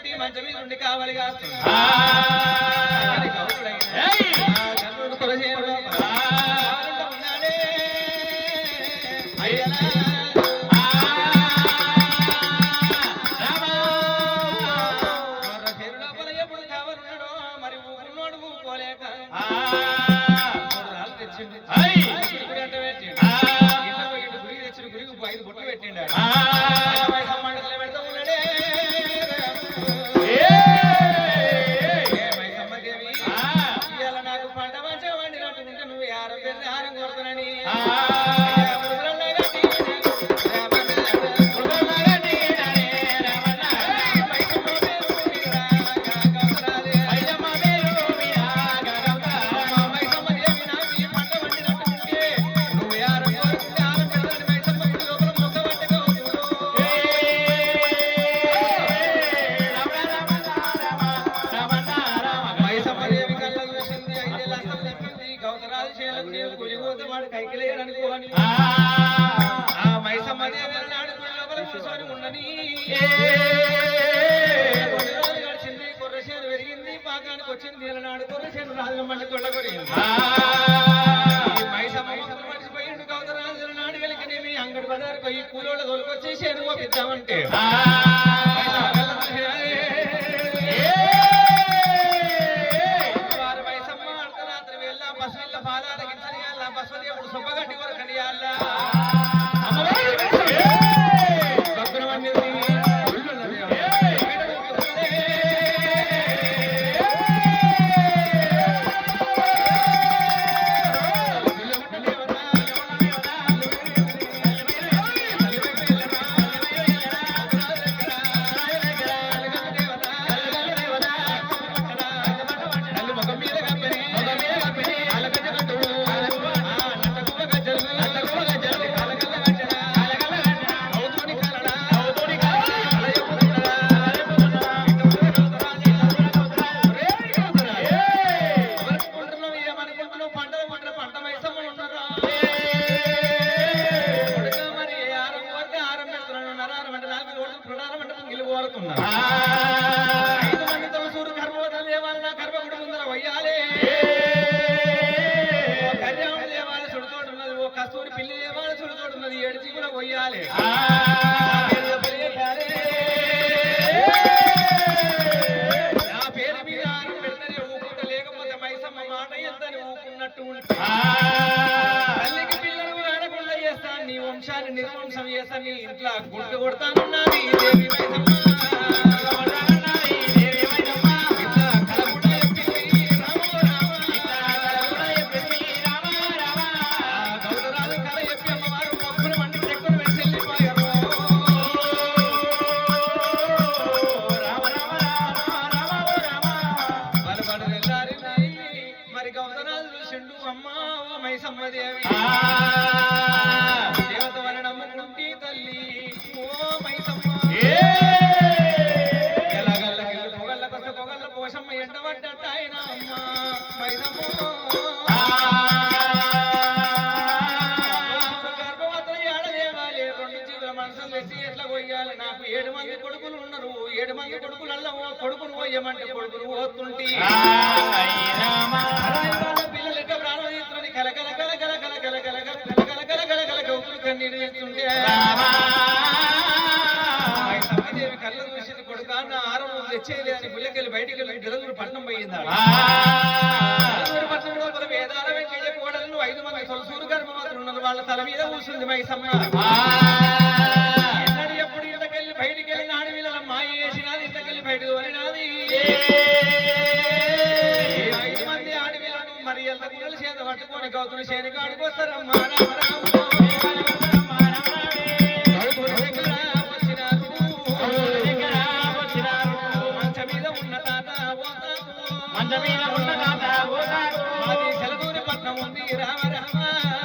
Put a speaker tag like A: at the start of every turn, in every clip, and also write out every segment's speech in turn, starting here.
A: కట్టి మంచం మీద నుండి కావాలిగా వచ్చింది నాడు కొరసేను రాజమండ్రి కొల్లగొరిగింది మరిచిపోయిండు గౌతరాజు నాడు కలిగినేమి అంగడి బజారు పోయి కూలోళ్ళ తోలుకొచ్చేసి ఎనుగోపిద్దామంటే వారు మైసమ్మ అర్ధరాత్రి వేళ బస్సుల పాదాలకించనియాల బస్సు దేవుడు సుబ్బగడ్డి కొరకనియాల కస్తూరి పిల్లి దేవాలయ చుడుతోడున్నది ఏడిచి కూడా పోయాలి నా పేరు మీద ఆరం పెడతనే ఊకుంట లేకపోతే మైసమ్మ మాట ఎంతని ఊకున్నట్టు తల్లికి పిల్లలు ఆడకుండా చేస్తాను నీ వంశాన్ని నిర్వంశం చేస్తాను నీ ఇంట్లో గుంట కొడతానున్నది దేవి మైసమ్మ దేవత వల్ల నమ్ముకుంటే తల్లి ఓ మైసమ్మ ఎలాగల్లకి పొగళ్ళ కొత్త పొగళ్ళ పోషమ్మ ఎండబడ్డట్టు ఆయన అమ్మ మైసమ్మ గర్భవతులు ఏడదేవాలి 2 జీవుల మనసులు తెచ్చి ఎట్లా పోయాలి నాకు 7 మంది కొడుకులు ఉన్నారు 7 మంది కొడుకులల్లో ఓ కొడుకును పోయమంటే కొడుకును పోతుంటే పిల్లలు ఎక్క ప్రాణం తీసుకుని కలకల కలకల కలకల కలకల కన్నీరు చేస్తుంటే మైసమ్మదేవి కళ్ళు చూసింది కొడుక నా ఆరం తెచ్చేది అని గుళ్ళకెళ్ళి బయటికి వెళ్ళి గిరదూరు పట్నం పోయిందా గిరదూరు పట్నం లోపల వేదాల వెంకయ్య కోడలు 5 మంది తొలసూరు గర్భవతులు ఉన్నారు వాళ్ళ తల మీద కూర్చుంది మైసమ్మ ఎన్నడు ఎప్పుడు ఇంతకెళ్ళి బయటికి వెళ్ళిన ఆడవిళ్ళ మాయ చేసినది ఇంతకెళ్ళి బయటకు వెళ్ళినది 5 మంది ఆడవిళ్ళను మరి ఎంత గుళ్ళలు చేత పట్టుకొని గౌతుని చేనికి ఆడుకొస్తారమ్మా రామ రామ జలదూరి పట్నం ఉంది రామ రామ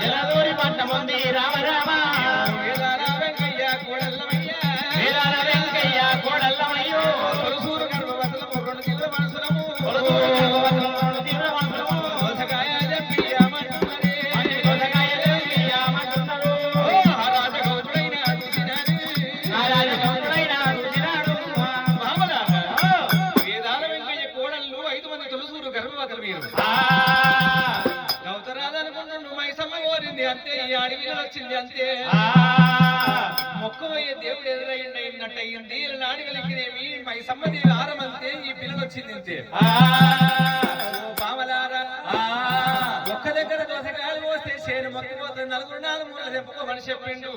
A: జలదూరి పట్నం ఉంది రామ రామ వేలాల వెంకయ్య కోడల్లమయ్యా వేలాల వెంకయ్య కోడల్లమయ్యో తొలసూరు గర్భవతులము 2 తీవ్ర మనసులము దోసకాయ జంపియామంటున్నది దోసకాయ జంపియామంటున్నారు రాజగౌతుడైన చూసినాడు రాజగౌతుడైన చూసినాడు మామలాగా అంతే ఈ అడవిలో వచ్చింది అంతే మొక్కమయ్యే దేవుడు ఎదురైనట్టయింది నాడిగలికినేమి మై సమ్మదేవి ఆరమంతే ఈ పిల్లలు వచ్చింది అంతే పామలారా ఒక్క దగ్గర దోసకాయలు పోస్తే చేను మొక్కిపోతుంది నలుగురు నాలుగు మూల తెంపుకోమని చెప్పిండు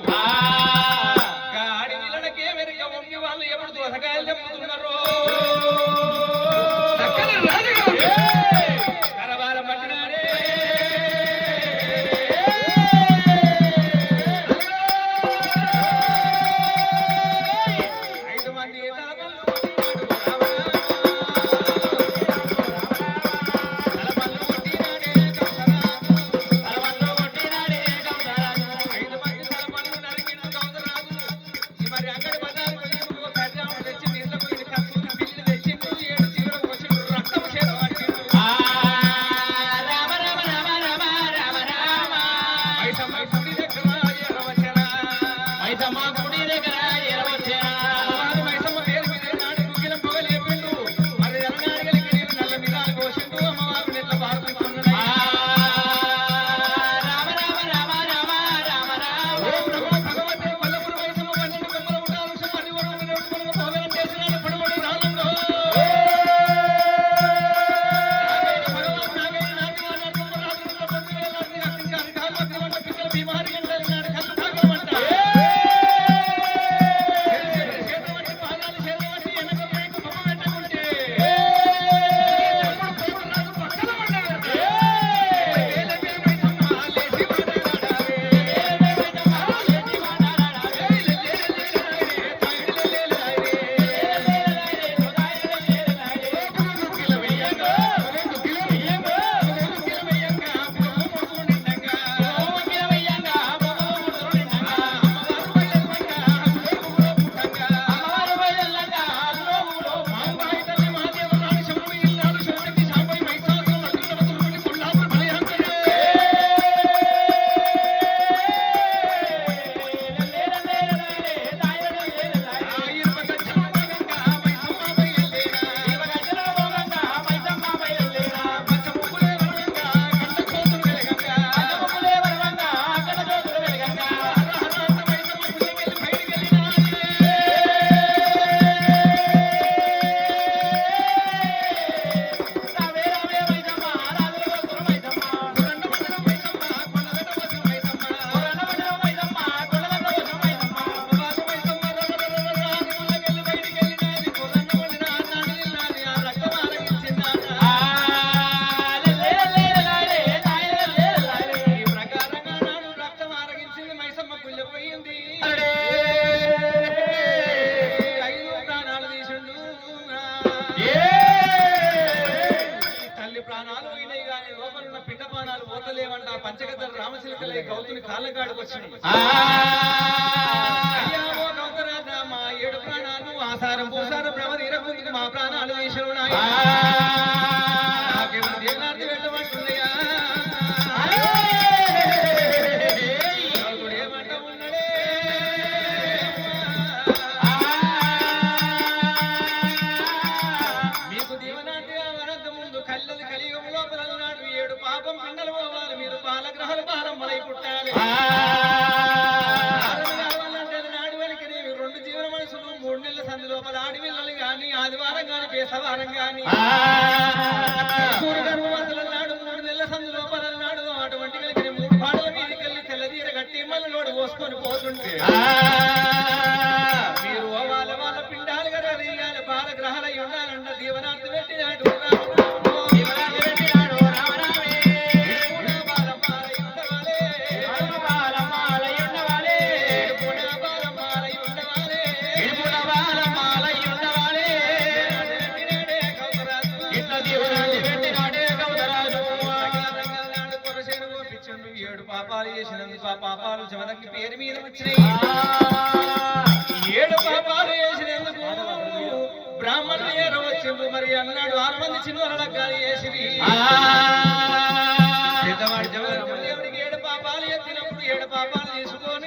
A: అడవిలకే వెనుక వంగి వాళ్ళు ఎప్పుడు దోసకాయలు తెంపుతున్నారో కరవారం పట్టినాడే పంచగద్దల రామచిలకలై గౌతుని కాళ్ళగాడికి వచ్చింది మా 7 ప్రాణాలు ఆసారం పూసారం భ్రమదీరకు మా ప్రాణాలు ఈశ్వరుడు నాకేమో దేవనార్థి పెట్టమంటున్నాయా ఏమంట ఉన్నడే మీకు దీవనార్థి వరంత ముందు కళ్ళది కలియుగం లోపల నాడు 7 పాపం పిండలు పోవాలి మీరు బాలగ్రహాలు బాలమ్మలై పుట్టాలి సందు లోపల ఆడవిల్లలు గాని ఆదివారం గాని పేసవారం గాని గర్భవతుల నాడు 3 నెలల సందు లోపల నాడు అటువంటి కలిగిన 3 పాటల మీదకి వెళ్ళి తెల్లదీర గట్టి మళ్ళీ లోడు పోసుకొని పోతుంటే మీరు వాళ్ళ వాళ్ళ పిండాలు కదా తీయాలి బాలగ్రహాలై ఉండాలంట దీవనార్థి పెట్టినాడు పాపాలు చేసినందుకు ఆ పాపాలు జమదగ్గి పేరు మీద వచ్చినాయి 7 పాపాలు చేసినందుకు బ్రాహ్మణులు ఏరో వచ్చిండ్రు మరి అన్నాడు 6 మంది చిన్నవాళ్ళకి గాలి చేసిరి పెద్దవాడి జమదగ్గి దేవుడికి 7 పాపాలు ఎత్తినప్పుడు 7 పాపాలు తీసుకొని